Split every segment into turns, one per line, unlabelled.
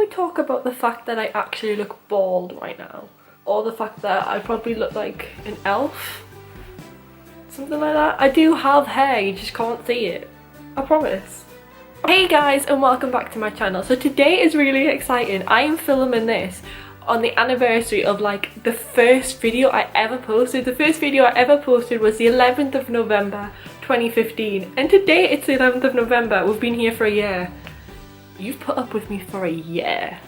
we talk about the fact that I actually look bald right now? Or the fact that I probably look like an elf? Something like that. I do have hair, you just can't see it. I promise. Hey guys, and welcome back to my channel. So today is really exciting. I am filming this on the anniversary of like the first video I ever posted. The first video I ever posted was the 11th of November 2015. And today it's the 11th of November. We've been here for a year. You've put up with me for a year.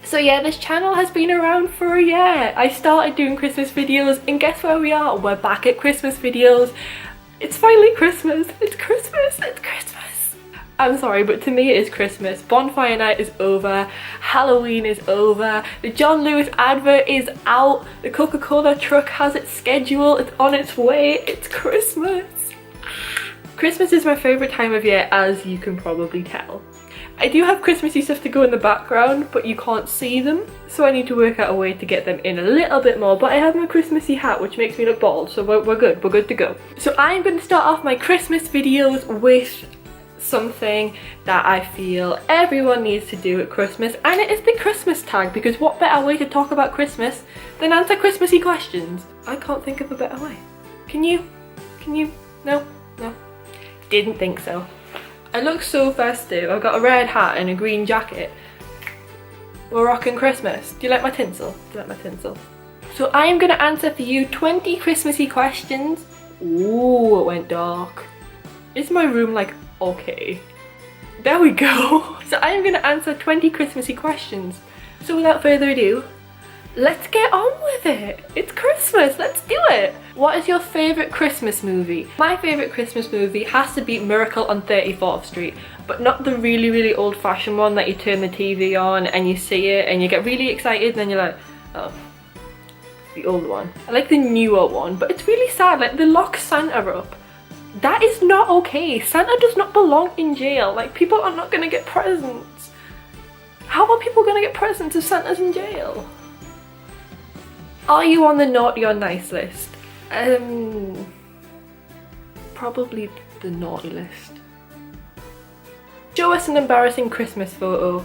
So yeah, this channel has been around for a year. I started doing Christmas videos and guess where we are? We're back at Christmas videos. It's finally Christmas. It's Christmas. It's Christmas. I'm sorry, but to me it is Christmas. Bonfire night is over. Halloween is over. The John Lewis advert is out. The Coca-Cola truck has its schedule. It's on its way. It's Christmas. Christmas is my favourite time of year, as you can probably tell. I do have Christmassy stuff to go in the background, but you can't see them, so I need to work out a way to get them in a little bit more. But I have my Christmassy hat, which makes me look bald, so we're good to go. So I'm going to start off my Christmas videos with something that I feel everyone needs to do at Christmas, and it is the Christmas tag, because what better way to talk about Christmas than answer Christmassy questions? I can't think of a better way. Can you? No? Didn't think so. I look so festive. I've got a red hat and a green jacket. We're rocking Christmas. Do you like my tinsel? So I am going to answer for you 20 Christmassy questions. Ooh, it went dark. Is my room like okay? There we go. So I am going to answer 20 Christmassy questions. So without further ado, let's get on with it. It's Christmas, let's do it. What is your favourite Christmas movie? My favourite Christmas movie has to be Miracle on 34th Street, but not the really old-fashioned one that you turn the TV on and you see it and you get really excited and then you're like, oh, the old one. I like the newer one, but it's really sad, like they lock Santa up. That is not okay. Santa does not belong in jail. Like, people are not gonna get presents. How are people gonna get presents if Santa's in jail? Are you on the naughty or nice list? Probably the naughty list. Show us an embarrassing Christmas photo.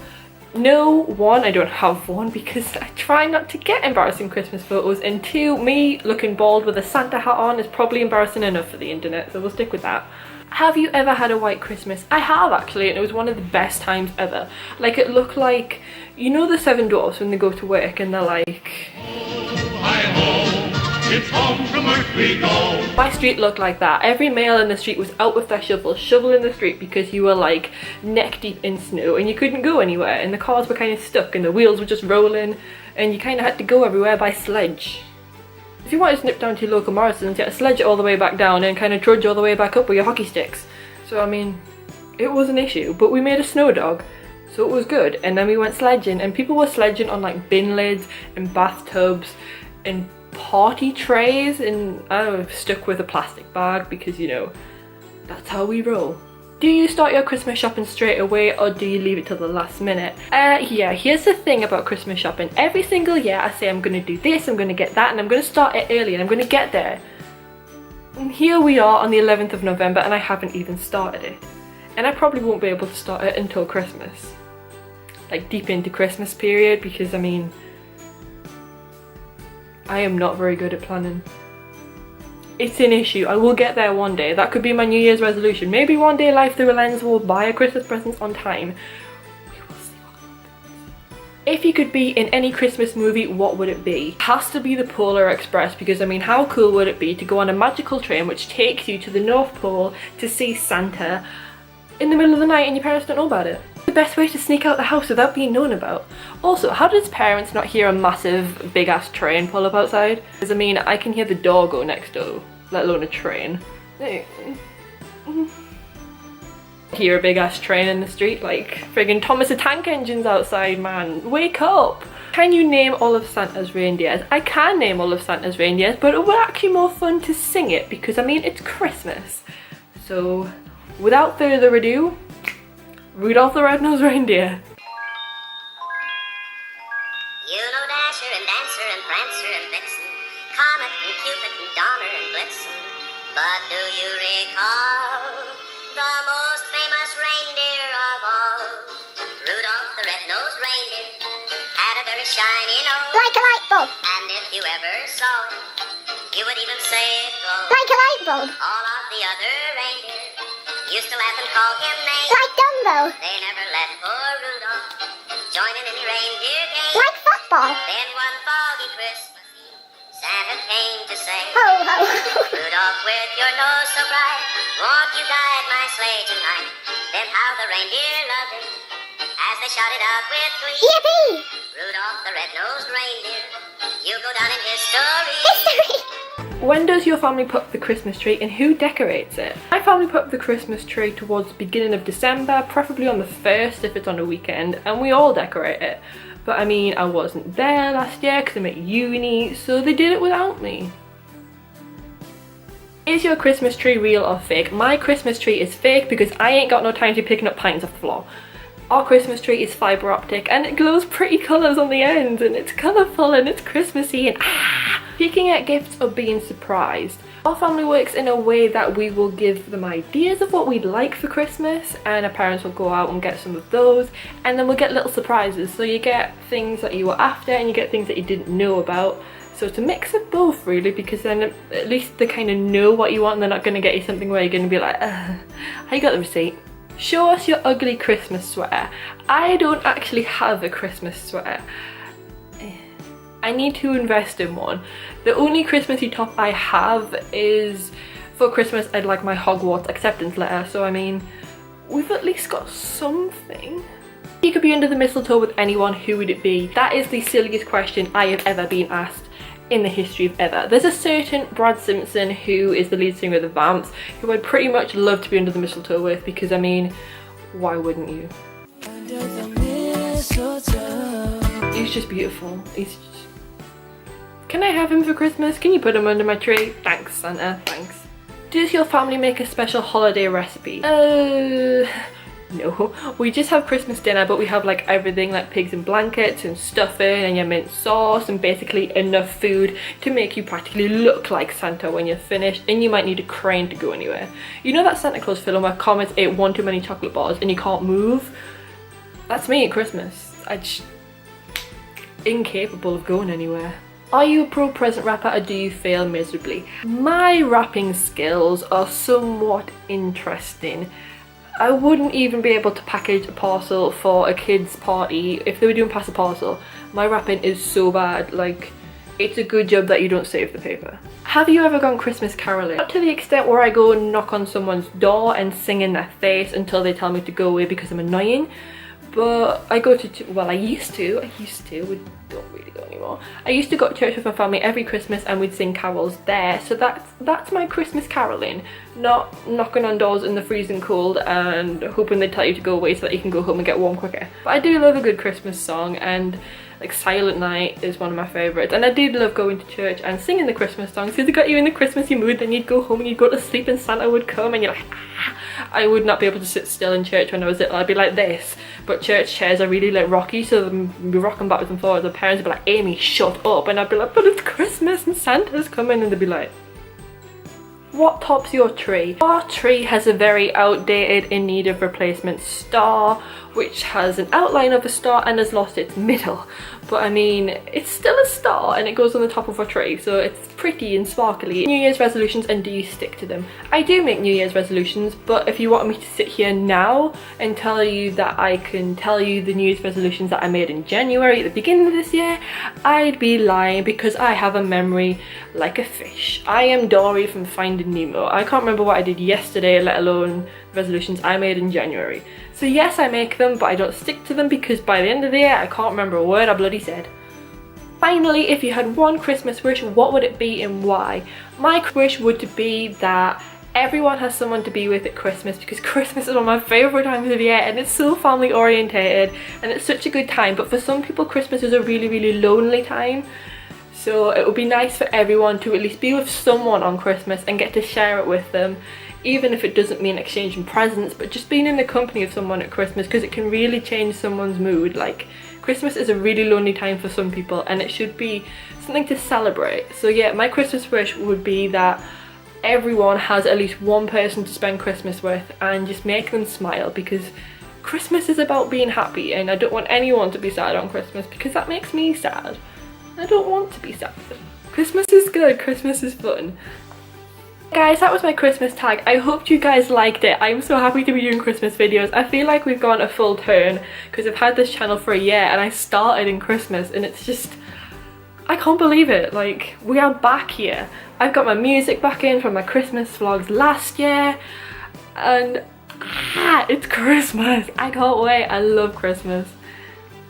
No, one, I don't have one because I try not to get embarrassing Christmas photos, and two, me looking bald with a Santa hat on is probably embarrassing enough for the internet, so we'll stick with that. Have you ever had a white Christmas? I have actually, and it was one of the best times ever. Like, it looked like, you know the Seven Dwarfs when they go to work and they're like, it's home from work we go. My street looked like that. Every male in the street was out with their shovels, shoveling the street because you were like neck deep in snow and you couldn't go anywhere and the cars were kind of stuck and the wheels were just rolling and you kind of had to go everywhere by sledge. If you wanted to nip down to your local Morrison's, you had to sledge it all the way back down and kind of trudge all the way back up with your hockey sticks. So I mean, it was an issue, but we made a snow dog, so it was good. And then we went sledging and people were sledging on like bin lids and bathtubs and party trays, and I was stuck with a plastic bag because, you know, that's how we roll. Do you start your Christmas shopping straight away or do you leave it till the last minute? Yeah, here's the thing about Christmas shopping. Every single year I say I'm gonna do this, I'm gonna get that, and I'm gonna start it early and I'm gonna get there. And here we are on the 11th of November and I haven't even started it. And I probably won't be able to start it until Christmas. Like deep into Christmas period, because I mean, I am not very good at planning. It's an issue. I will get there one day. That could be my New Year's resolution. Maybe one day Life Through a Lens will buy a Christmas present on time. We will see what happens. If you could be in any Christmas movie, what would it be? It has to be the Polar Express, because I mean, how cool would it be to go on a magical train which takes you to the North Pole to see Santa in the middle of the night and your parents don't know about it? The best way to sneak out the house without being known about. Also, how does parents not hear a massive big ass train pull up outside? Because I mean, I can hear the door go next door, let alone a train. Hear a big ass train in the street, like friggin' Thomas the Tank Engine's outside, man. Wake up! Can you name all of Santa's reindeers? I can name all of Santa's reindeers, but it would actually more fun to sing it because I mean, it's Christmas. So, without further ado, Rudolph the Red-Nosed Reindeer.
You know Dasher and Dancer and Prancer and Vixen, Comet and Cupid and Donner and Blitzen. But do you recall the most famous reindeer of all? Rudolph the Red-Nosed red-nosed reindeer had a very shiny nose.
Like a light bulb.
And if you ever saw it, you would even say it glows.
Like a light bulb.
All of the other reindeer used to laugh and call him names.
Like Dumbo.
They never let poor Rudolph join in any reindeer game.
Like football.
Then one foggy Christmas Eve, Santa came to say,
Ho, ho.
Rudolph, with your nose so bright, won't you guide my sleigh tonight? Then how the reindeer loved him as they shouted out with glee.
Yippee.
Rudolph the red-nosed reindeer, you'll go down in history.
History.
When does your family put up the Christmas tree and who decorates it? My family put up the Christmas tree towards the beginning of December, preferably on the 1st if it's on a weekend, and we all decorate it. But I mean, I wasn't there last year because I'm at uni, so they did it without me. Is your Christmas tree real or fake? My Christmas tree is fake because I ain't got no time to be picking up pints off the floor. Our Christmas tree is fibre optic and it glows pretty colours on the ends and it's colourful and it's Christmassy and Picking at gifts or being surprised. Our family works in a way that we will give them ideas of what we'd like for Christmas and our parents will go out and get some of those and then we'll get little surprises. So you get things that you were after and you get things that you didn't know about. So it's a mix of both really, because then at least they kind of know what you want and they're not going to get you something where you're going to be like, how you got the receipt? Show us your ugly Christmas sweater. I don't actually have a Christmas sweater. I need to invest in one. The only Christmassy top I have is for Christmas I'd like my Hogwarts acceptance letter, so I mean, we've at least got something. If you could be under the mistletoe with anyone, who would it be? That is the silliest question I have ever been asked in the history of ever. There's a certain Brad Simpson who is the lead singer of the Vamps who I'd pretty much love to be under the mistletoe with, because I mean, why wouldn't you? Under the mistletoe. He's just beautiful. He's just... Can I have him for Christmas? Can you put him under my tree? Thanks, Santa, thanks. Does your family make a special holiday recipe? No, we just have Christmas dinner, but we have like everything, like pigs in blankets and stuffing and your mint sauce and basically enough food to make you practically look like Santa when you're finished, and you might need a crane to go anywhere. You know that Santa Claus film where Comet ate one too many chocolate bars and you can't move? That's me at Christmas. I'm just incapable of going anywhere. Are you a pro present wrapper or do you fail miserably? My wrapping skills are somewhat interesting. I wouldn't even be able to package a parcel for a kid's party if they were doing pass a parcel. My wrapping is so bad, like, it's a good job that you don't save the paper. Have you ever gone Christmas caroling? Not to the extent where I go and knock on someone's door and sing in their face until they tell me to go away because I'm annoying. But I go to, well, I used to, we don't really go anymore. I used to go to church with my family every Christmas and we'd sing carols there. So that's my Christmas caroling, not knocking on doors in the freezing cold and hoping they tell you to go away so that you can go home and get warm quicker. But I do love a good Christmas song, and like Silent Night is one of my favourites. And I did love going to church and singing the Christmas songs because it got you in the Christmassy mood. Then you'd go home and you'd go to sleep and Santa would come and you're like, I would not be able to sit still in church when I was little. I'd be like this. But church chairs are really like rocky, so they'd be rocking backwards and forwards. The parents would be like, Amy, shut up. And I'd be like, but it's Christmas and Santa's coming. And they'd be like, what tops your tree? Our tree has a very outdated, in need of replacement star, which has an outline of a star and has lost its middle. But I mean, it's still a star and it goes on the top of our tree, so it's pretty and sparkly. New Year's resolutions, and do you stick to them? I do make New Year's resolutions, but if you want me to sit here now and tell you that I can tell you the New Year's resolutions that I made in January at the beginning of this year, I'd be lying, because I have a memory like a fish. I am Dory from Finding Nemo. I can't remember what I did yesterday, let alone resolutions I made in January. So yes, I make them, but I don't stick to them because by the end of the year I can't remember a word I bloody said. Finally, if you had one Christmas wish, what would it be and why? My wish would be that everyone has someone to be with at Christmas, because Christmas is one of my favourite times of the year and it's so family orientated and it's such a good time. But for some people, Christmas is a really, really lonely time. So it would be nice for everyone to at least be with someone on Christmas and get to share it with them, even if it doesn't mean exchanging presents, but just being in the company of someone at Christmas, because it can really change someone's mood. Like, Christmas is a really lonely time for some people and it should be something to celebrate. So yeah, my Christmas wish would be that everyone has at least one person to spend Christmas with and just make them smile, because Christmas is about being happy, and I don't want anyone to be sad on Christmas because that makes me sad. I don't want to be sad. Christmas is good, Christmas is fun. Guys, that was my Christmas tag. I hope you guys liked it. I'm so happy to be doing Christmas videos. I feel like we've gone a full turn because I've had this channel for a year and I started in Christmas, and it's just, I can't believe it. Like, we are back here. I've got my music back in from my Christmas vlogs last year, and it's Christmas. I can't wait. I love Christmas.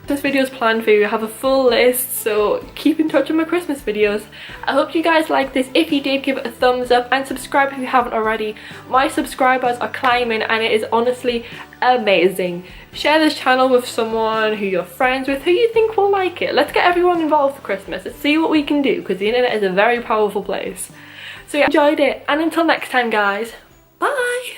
This video is planned for you. I have a full list, so keep in touch with my Christmas videos. I hope you guys liked this. If you did, give it a thumbs up and subscribe if you haven't already. My subscribers are climbing and it is honestly amazing. Share this channel with someone who you're friends with, who you think will like it. Let's get everyone involved for Christmas. Let's see what we can do, because the internet is a very powerful place. So yeah, enjoyed it, and until next time guys, bye!